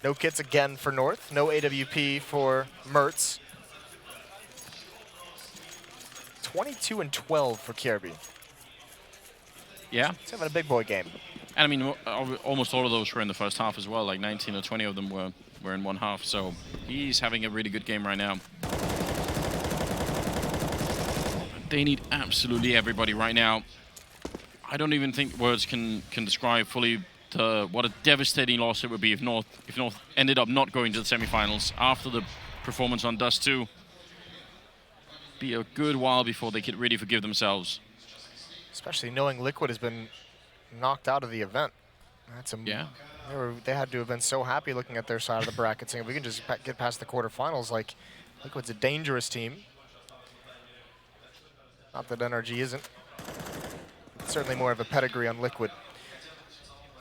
No kits again for North. No AWP for Mertz. 22-12 for Kirby. Yeah. He's having a big boy game. And I mean, almost all of those were in the first half as well. Like 19 or 20 of them were in one half. So he's having a really good game right now. They need absolutely everybody right now. I don't even think words can describe fully what a devastating loss it would be if North ended up not going to the semifinals after the performance on Dust 2. Be a good while before they could really forgive themselves. Especially knowing Liquid has been knocked out of the event. That's yeah. They had to have been so happy looking at their side of the bracket, saying if we can just get past the quarterfinals, like Liquid's a dangerous team. Not that NRG isn't. It's certainly more of a pedigree on Liquid.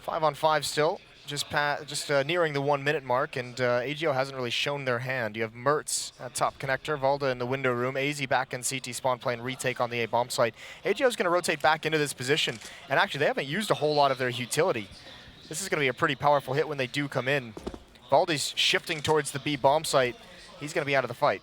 5-on-5 still. Just nearing the 1 minute mark, and AGO hasn't really shown their hand. You have Mertz at top connector, Valde in the window room, AZ back in CT spawn playing retake on the A bomb site. AGO is going to rotate back into this position, and actually they haven't used a whole lot of their utility. This is going to be a pretty powerful hit when they do come in. Valde's shifting towards the B bomb site. He's going to be out of the fight.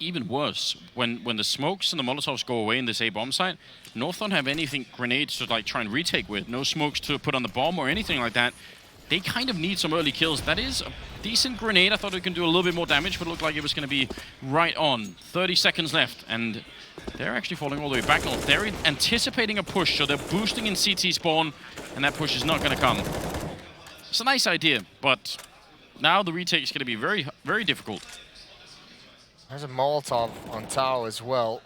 Even worse, when the smokes and the Molotovs go away in this A bomb site, North don't have anything grenades to like try and retake with. No smokes to put on the bomb or anything like that. They kind of need some early kills. That is a decent grenade. I thought it could do a little bit more damage, but it looked like it was going to be right on. 30 seconds left, and they're actually falling all the way back North. They're anticipating a push, so they're boosting in CT spawn, and that push is not going to come. It's a nice idea, but now the retake is going to be very, very difficult. There's a Molotov on Tao as well.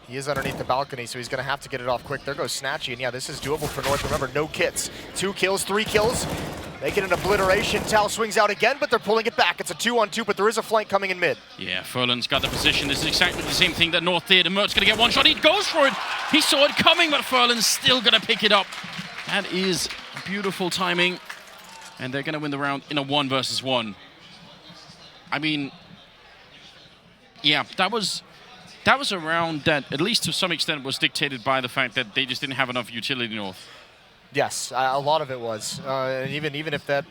He is underneath the balcony, so he's going to have to get it off quick. There goes Snatchy, and yeah, this is doable for North. Remember, no kits. 2 kills, 3 kills. Make it an obliteration. Tao swings out again, but they're pulling it back. It's a 2-on-2, but there is a flank coming in mid. Yeah, Furlan's got the position. This is exactly the same thing that North did, and Mert's going to get one shot. He goes for it. He saw it coming, but Furlan's still going to pick it up. That is beautiful timing, and they're going to win the round in a 1 versus 1. I mean, yeah, that was a round that, at least to some extent, was dictated by the fact that they just didn't have enough utility North. Yes, a lot of it was. And even if that,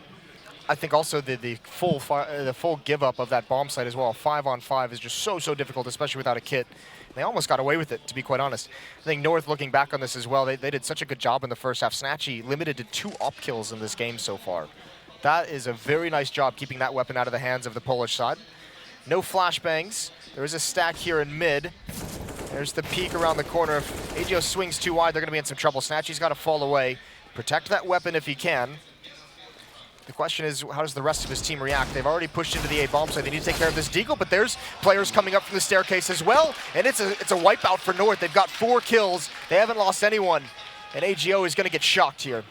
I think also the full give up of that bomb site as well. 5-on-5 is just so difficult, especially without a kit. They almost got away with it, to be quite honest. I think North, looking back on this as well, they did such a good job in the first half. Snatchy limited to 2 op kills in this game so far. That is a very nice job keeping that weapon out of the hands of the Polish side. No flashbangs. There is a stack here in mid. There's the peek around the corner. If AGO swings too wide, they're going to be in some trouble. Snatchy's got to fall away. Protect that weapon if he can. The question is, how does the rest of his team react? They've already pushed into the A bomb site. They need to take care of this deagle, but there's players coming up from the staircase as well, and it's a wipeout for North. They've got 4 kills. They haven't lost anyone, and AGO is going to get shocked here.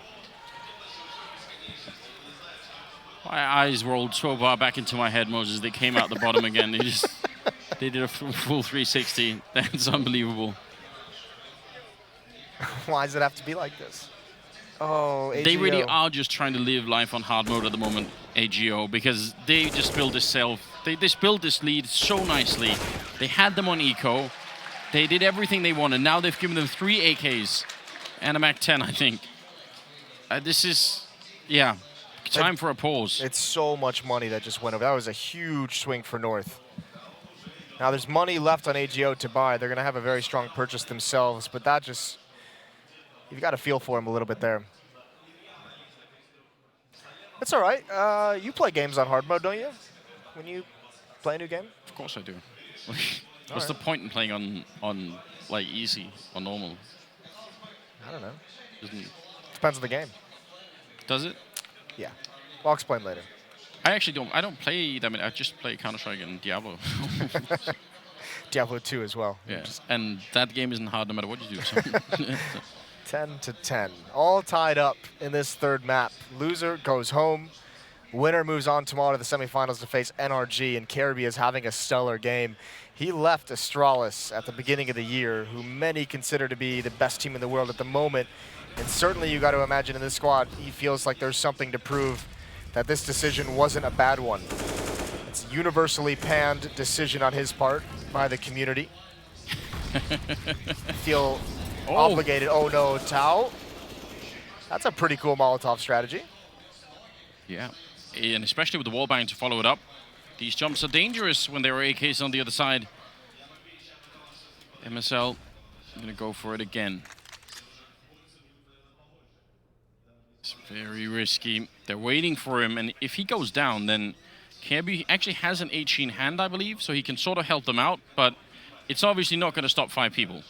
My eyes rolled so far back into my head, Moses. They came out the bottom again. They did a full 360. That's unbelievable. Why does it have to be like this? Oh, AGO. They really are just trying to live life on hard mode at the moment, AGO, because they just built this built this lead so nicely. They had them on eco. They did everything they wanted. Now they've given them 3 AKs and a MAC-10, I think. This is, yeah, time for a pause. It's so much money that just went over. That was a huge swing for North. Now there's money left on AGO to buy. They're going to have a very strong purchase themselves, but that just... You've got to feel for him a little bit there. It's all right. You play games on hard mode, don't you? When you play a new game? Of course I do. What's the point in playing on like easy or normal? I don't know. Doesn't, Depends on the game. does it? Yeah. I'll explain later. I actually don't. I don't play that many. I just play Counter-Strike and Diablo. Diablo 2 as well. Yeah, and that game isn't hard no matter what you do. So. 10-10. All tied up in this third map. Loser goes home. Winner moves on tomorrow to the semifinals to face NRG, and Caribbean is having a stellar game. He left Astralis at the beginning of the year, who many consider to be the best team in the world at the moment. And certainly you got to imagine in this squad, he feels like there's something to prove that this decision wasn't a bad one. It's a universally panned decision on his part by the community. Feel obligated. Oh no, Tao. That's a pretty cool Molotov strategy. Yeah, and especially with the wallbang to follow it up. These jumps are dangerous when there are AKs on the other side. MSL going to go for it again. It's very risky. They're waiting for him, and if he goes down, then Kirby actually has an HE in hand, I believe, so he can sort of help them out, but it's obviously not going to stop 5 people.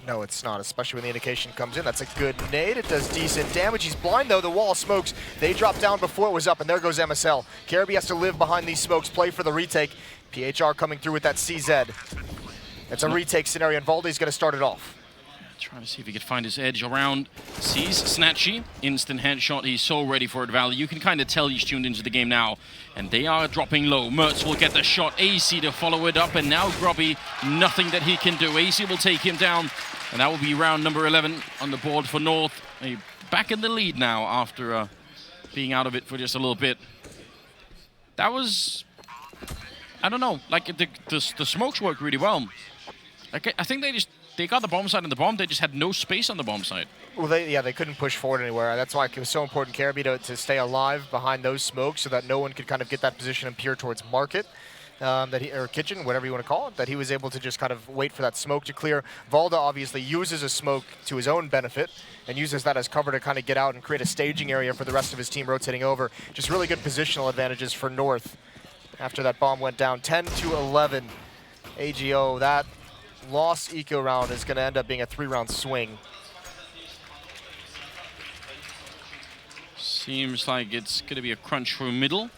No, it's not, especially when the indication comes in. That's a good nade. It does decent damage. He's blind, though. The wall of smokes. They dropped down before it was up, and there goes MSL. Caribbean has to live behind these smokes, play for the retake. PHR coming through with that CZ. It's a retake scenario, and Valde's going to start it off. Trying to see if he could find his edge around. Sees Snatchy. Instant headshot. He's so ready for it, Valley. You can kind of tell he's tuned into the game now. And they are dropping low. Mertz will get the shot. AC to follow it up. And now Grubby, nothing that he can do. AC will take him down. And that will be round number 11 on the board for North. Back in the lead now after being out of it for just a little bit. That was... I don't know. Like, the smokes worked really well. I think they got the bomb site on the bomb. They just had no space on the bomb site. Well, they couldn't push forward anywhere. That's why it was so important, Caribbean, to stay alive behind those smokes so that no one could kind of get that position and peer towards market. Or kitchen, whatever you want to call it, that he was able to just kind of wait for that smoke to clear. Valda obviously uses a smoke to his own benefit and uses that as cover to kind of get out and create a staging area for the rest of his team rotating over. Just really good positional advantages for North after that bomb went down. 10-11 AGO. That lost eco round is going to end up being a 3-round swing. Seems like it's going to be a crunch through middle.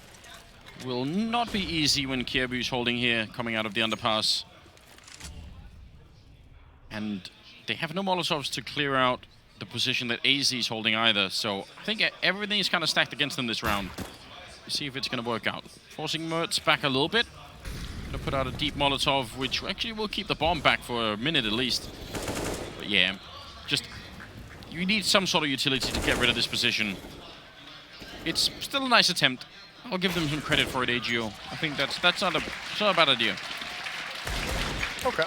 Will not be easy when Kierbu's holding here, coming out of the underpass. And they have no Molotovs to clear out the position that AZ is holding either, so I think everything is kind of stacked against them this round. See if it's going to work out. Forcing Mertz back a little bit. Going to put out a deep Molotov, which actually will keep the bomb back for a minute at least. But yeah, just you need some sort of utility to get rid of this position. It's still a nice attempt. I'll give them some credit for it, AGO. I think that's not a bad idea. Okay.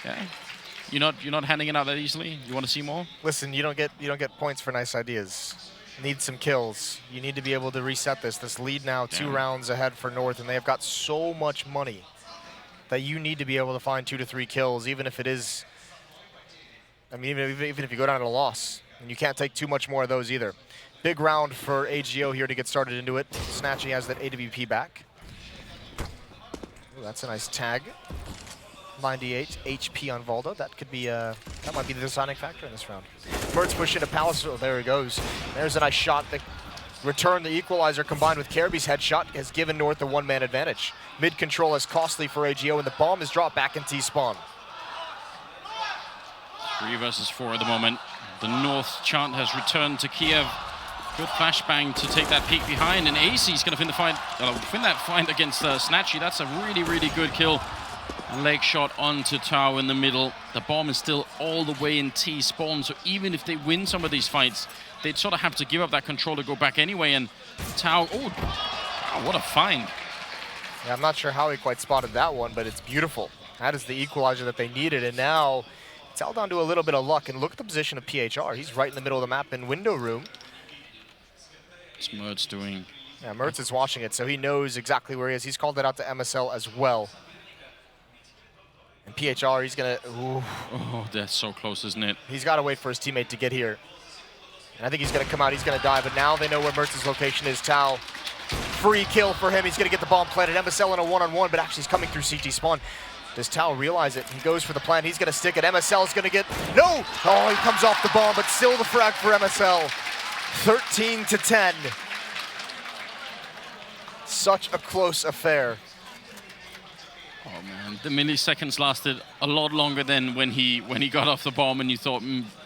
Yeah. You're not handing it out that easily. You want to see more? Listen, you don't get points for nice ideas. Need some kills. You need to be able to reset this. This lead now 2 rounds ahead for North, and they have got so much money that you need to be able to find 2 to 3 kills, even if it is. I mean, even if you go down to a loss, and you can't take too much more of those either. Big round for AGO here to get started into it. Snatchy has that AWP back. Ooh, that's a nice tag. 98 HP on Valdo. That could be that might be the deciding factor in this round. Mertz push into Palace. Oh, there he goes. There's a nice shot. The return, the equalizer combined with Caribbean's headshot has given North the 1-man advantage. Mid control is costly for AGO, and the bomb is dropped back in T-spawn. 3 versus 4 at the moment. The North chant has returned to Kiev. Good flashbang to take that peek behind, and AC's going to win that fight against Snatchy. That's a really, really good kill. Leg shot onto Tao in the middle. The bomb is still all the way in T-spawn, so even if they win some of these fights, they'd sort of have to give up that control to go back anyway, and Tao, wow, what a find. Yeah, I'm not sure how he quite spotted that one, but it's beautiful. That is the equalizer that they needed, and now it's all down to a little bit of luck, and look at the position of PHR. He's right in the middle of the map in window room. What's Mertz doing? Yeah, Mertz is watching it, so he knows exactly where he is. He's called it out to MSL as well. And PHR, he's gonna, ooh. Oh, that's so close, isn't it? He's got to wait for his teammate to get here. And I think he's going to come out, he's going to die, but now they know where Mertz's location is. Tau, free kill for him. He's going to get the bomb planted. MSL in a one-on-one, but actually he's coming through CT spawn. Does Tau realize it? He goes for the plant. He's going to stick it. MSL is going to get, no! Oh, he comes off the bomb, but still the frag for MSL. 13-10. Such a close affair. Oh man, the milliseconds lasted a lot longer than when he got off the bomb, and you thought,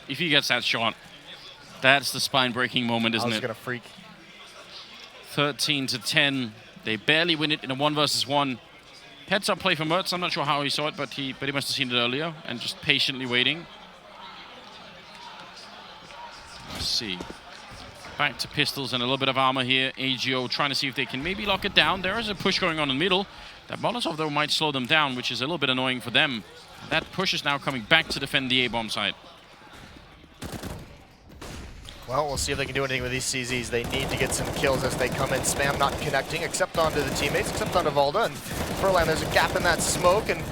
if he gets that shot, that's the spine-breaking moment, isn't it? I was gonna freak. 13-10. They barely win it in a 1-versus-1. Heads-up play for Mertz. I'm not sure how he saw it, but he must have seen it earlier and just patiently waiting. Let's see. Back to pistols and a little bit of armor here. AGO trying to see if they can maybe lock it down. There is a push going on in the middle. That Molotov, though, might slow them down, which is a little bit annoying for them. That push is now coming back to defend the A-bomb site. Well, we'll see if they can do anything with these CZs. They need to get some kills as they come in. Spam not connecting, except onto the teammates, except onto Valda. And Furlan, there's a gap in that smoke, and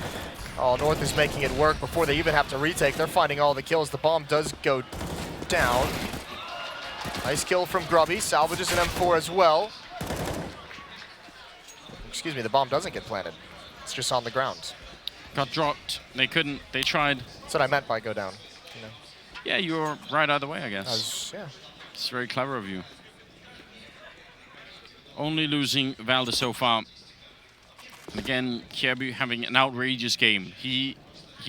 North is making it work before they even have to retake. They're finding all the kills. The bomb does go down. Nice kill from Grubby. Salvages an M4 as well. Excuse me, the bomb doesn't get planted. It's just on the ground. Got dropped. They couldn't. They tried. That's what I meant by go down. You know. Yeah, you were right either way, I guess. Yeah. It's very clever of you. Only losing Valda so far. And again, Kjaerbye having an outrageous game. He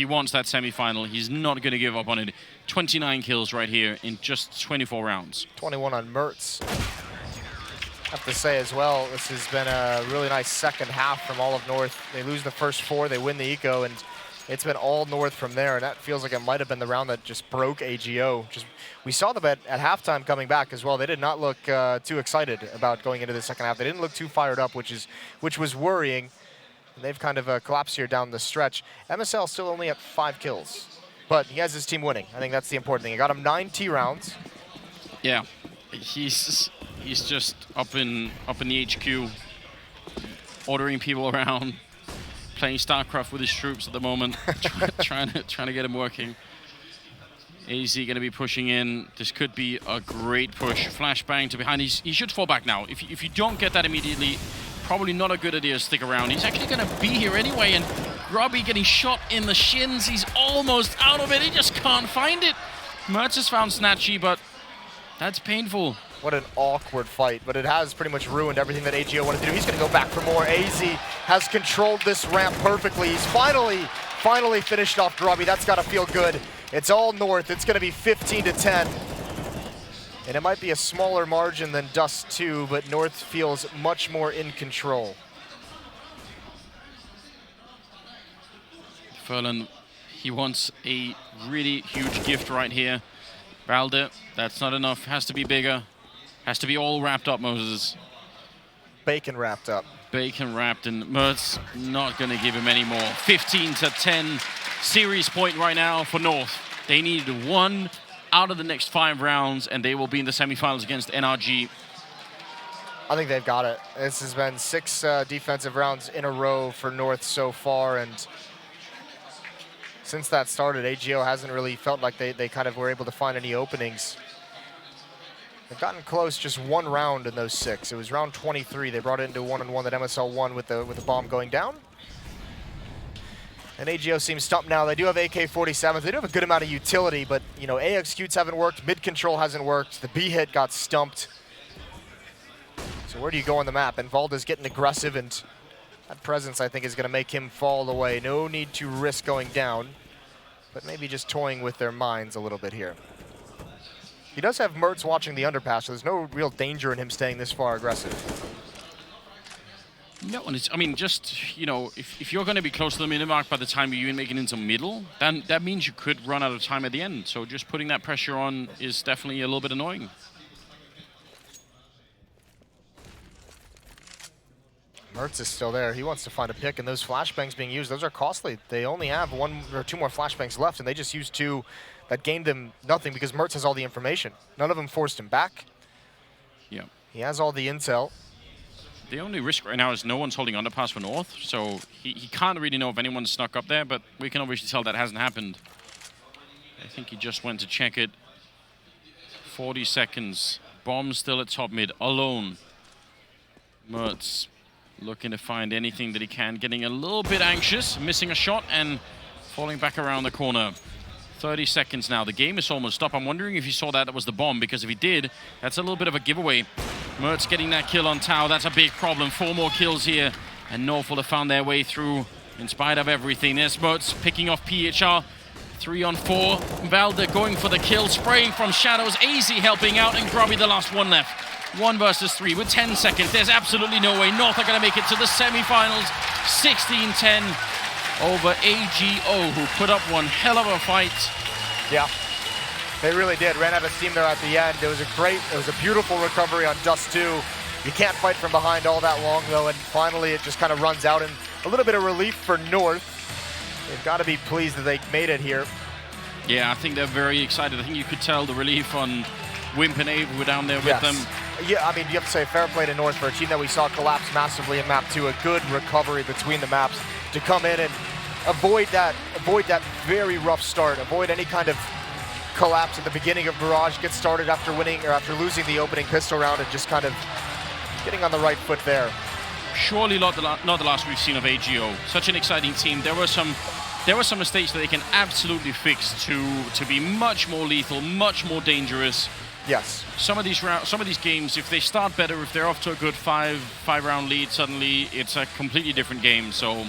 wants that semi-final. He's not going to give up on it. 29 kills right here in just 24 rounds. 21 on Mertz. I have to say as well, this has been a really nice second half from all of North. They lose the first 4, they win the eco, and it's been all North from there, and that feels like it might have been the round that just broke AGO. We saw them at halftime coming back as well. They did not look too excited about going into the second half. They didn't look too fired up, which was worrying. And they've kind of collapsed here down the stretch. MSL still only at 5 kills, but he has his team winning. I think that's the important thing. He got him 9 T rounds. Yeah, he's just up in the HQ, ordering people around, playing StarCraft with his troops at the moment, trying to get him working. AZ going to be pushing in. This could be a great push. Flashbang to behind. He should fall back now. If you don't get that immediately, probably not a good idea to stick around. He's actually going to be here anyway, and Grubby getting shot in the shins. He's almost out of it. He just can't find it. Mertz has found Snatchy, but that's painful. What an awkward fight, but it has pretty much ruined everything that AGO wanted to do. He's going to go back for more. AZ has controlled this ramp perfectly. He's finally finished off Grubby. That's got to feel good. It's all North. It's going to be 15-10. And it might be a smaller margin than Dust 2, but North feels much more in control. Furlan, he wants a really huge gift right here. Valda, that's not enough. Has to be bigger. Has to be all wrapped up, Moses. Bacon wrapped up. Bacon wrapped, and Mertz not going to give him any more. 15-10 series point right now for North. They needed 1 out of the next 5 rounds, and they will be in the semifinals against NRG. I think they've got it. This has been 6 defensive rounds in a row for North so far, and since that started, AGO hasn't really felt like they kind of were able to find any openings. They've gotten close just 1 round in those 6. It was round 23. They brought it into 1-on-1 that MSL won with the bomb going down. And AGO seems stumped now. They do have AK-47s. They do have a good amount of utility, but you know, A executes haven't worked, mid control hasn't worked. The B hit got stumped. So where do you go on the map? And Valda's getting aggressive, and that presence I think is going to make him fall away. No need to risk going down, but maybe just toying with their minds a little bit here. He does have Mertz watching the underpass, so there's no real danger in him staying this far aggressive. No, and it's, I mean, just, you know, if you're going to be close to the minute mark by the time you even make it into middle, then that means you could run out of time at the end. So just putting that pressure on is definitely a little bit annoying. Mertz is still there. He wants to find a pick, and those flashbangs being used, those are costly. They only have 1 or 2 more flashbangs left, and they just used 2 that gained them nothing because Mertz has all the information. None of them forced him back. Yeah. He has all the intel. The only risk right now is no one's holding underpass for North, so he can't really know if anyone's snuck up there, but we can obviously tell that hasn't happened. I think he just went to check it. 40 seconds. Bomb still at top mid, alone. Mertz looking to find anything that he can, getting a little bit anxious, missing a shot and falling back around the corner. 30 seconds now. The game is almost up. I'm wondering if he saw that was the bomb, because if he did, that's a little bit of a giveaway. Mertz getting that kill on Tau. That's a big problem. 4 more kills here, and North will have found their way through in spite of everything. There's Mertz picking off PHR. 3 on 4. Valde going for the kill, spraying from shadows. AZ helping out, and Grubby the last one left. 1 versus 3 with 10 seconds. There's absolutely no way North are going to make it to the semi-finals. 16-10 over AGO, who put up one hell of a fight. Yeah, they really did. Ran out of steam there at the end. It was a beautiful recovery on Dust 2. You can't fight from behind all that long, though, and finally it just kind of runs out, and a little bit of relief for North. They've got to be pleased that they made it here. Yeah, I think they're very excited. I think you could tell the relief on Wimp and Abe, who were down there with them. Yeah, I mean, you have to say fair play to North for a team that we saw collapse massively in map 2. A good recovery between the maps to come in and avoid that very rough start, avoid any kind of collapse at the beginning of Mirage, get started after losing the opening pistol round, and just kind of getting on the right foot there. Surely not the last we've seen of AGO. Such an exciting team. There were some mistakes that they can absolutely fix to be much more lethal, much more dangerous. Yes. Some of these games, if they start better, if they're off to a good five-round lead, suddenly it's a completely different game. So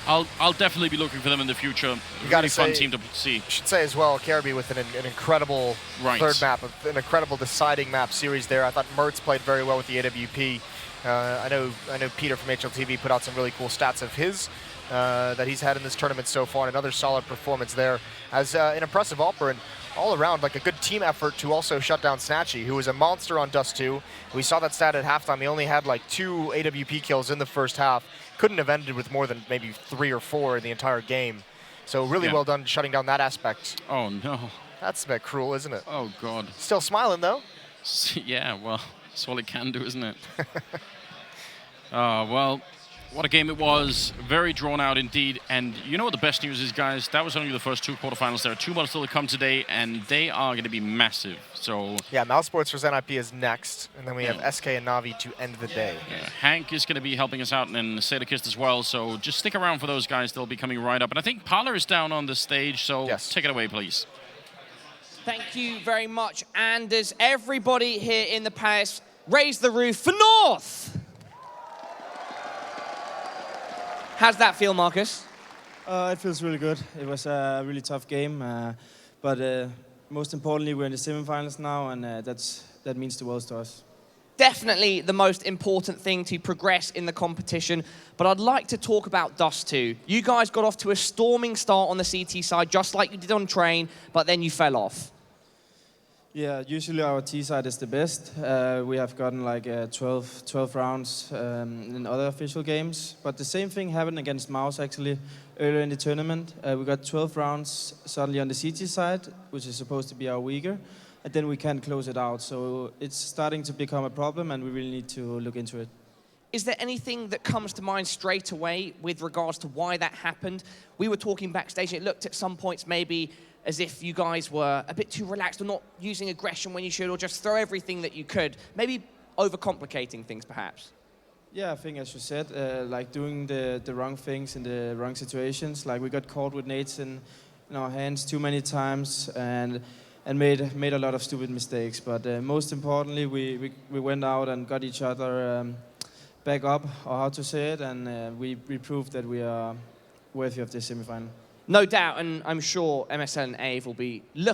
I'll definitely be looking for them in the future. You got really fun team to see. Should say as well, Caribou with an incredible third map, an incredible deciding map series there. I thought Mertz played very well with the AWP. I know Peter from HLTV put out some really cool stats of his that he's had in this tournament so far. Another solid performance there as an impressive AWPer, and all around like a good team effort to also shut down Snatchy, who was a monster on Dust 2. We saw that stat at halftime. He only had like 2 AWP kills in the first half. Couldn't have ended with more than maybe 3 or 4 in the entire game. So really well done shutting down that aspect. Oh no. That's a bit cruel, isn't it? Oh God. Still smiling though. Yeah, well, that's all it can do, isn't it? Well, what a game it was. Very drawn out indeed. And you know what the best news is, guys? That was only the first 2 quarterfinals. There are 2 more still to come today, and they are going to be massive. So yeah, Mousesports vs NIP is next, and then we have SK and Navi to end the day. Yeah, Hank is going to be helping us out, and then Sadakist as well. So just stick around for those guys. They'll be coming right up. And I think Parler is down on the stage, so take it away, please. Thank you very much. And as everybody here in the Palace, raise the roof for North. How's that feel, Marcus? It feels really good. It was a really tough game, but most importantly, we're in the semifinals now, and that means the world to us. Definitely the most important thing to progress in the competition, but I'd like to talk about Dust 2. You guys got off to a storming start on the CT side, just like you did on Train, but then you fell off. Yeah, usually our T side is the best. We have gotten like 12 rounds in other official games. But the same thing happened against Mouse actually earlier in the tournament. We got 12 rounds suddenly on the CT side, which is supposed to be our weaker. And then we can't close it out. So it's starting to become a problem, and we really need to look into it. Is there anything that comes to mind straight away with regards to why that happened? We were talking backstage, and it looked at some points maybe as if you guys were a bit too relaxed or not using aggression when you should, or just throw everything that you could. Maybe overcomplicating things, perhaps. Yeah, I think as you said, like doing the wrong things in the wrong situations. Like we got caught with nades in our hands too many times and made a lot of stupid mistakes. But most importantly, we went out and got each other back up, or how to say it, and we proved that we are worthy of this semifinal. No doubt, and I'm sure MSL and AVE will be looking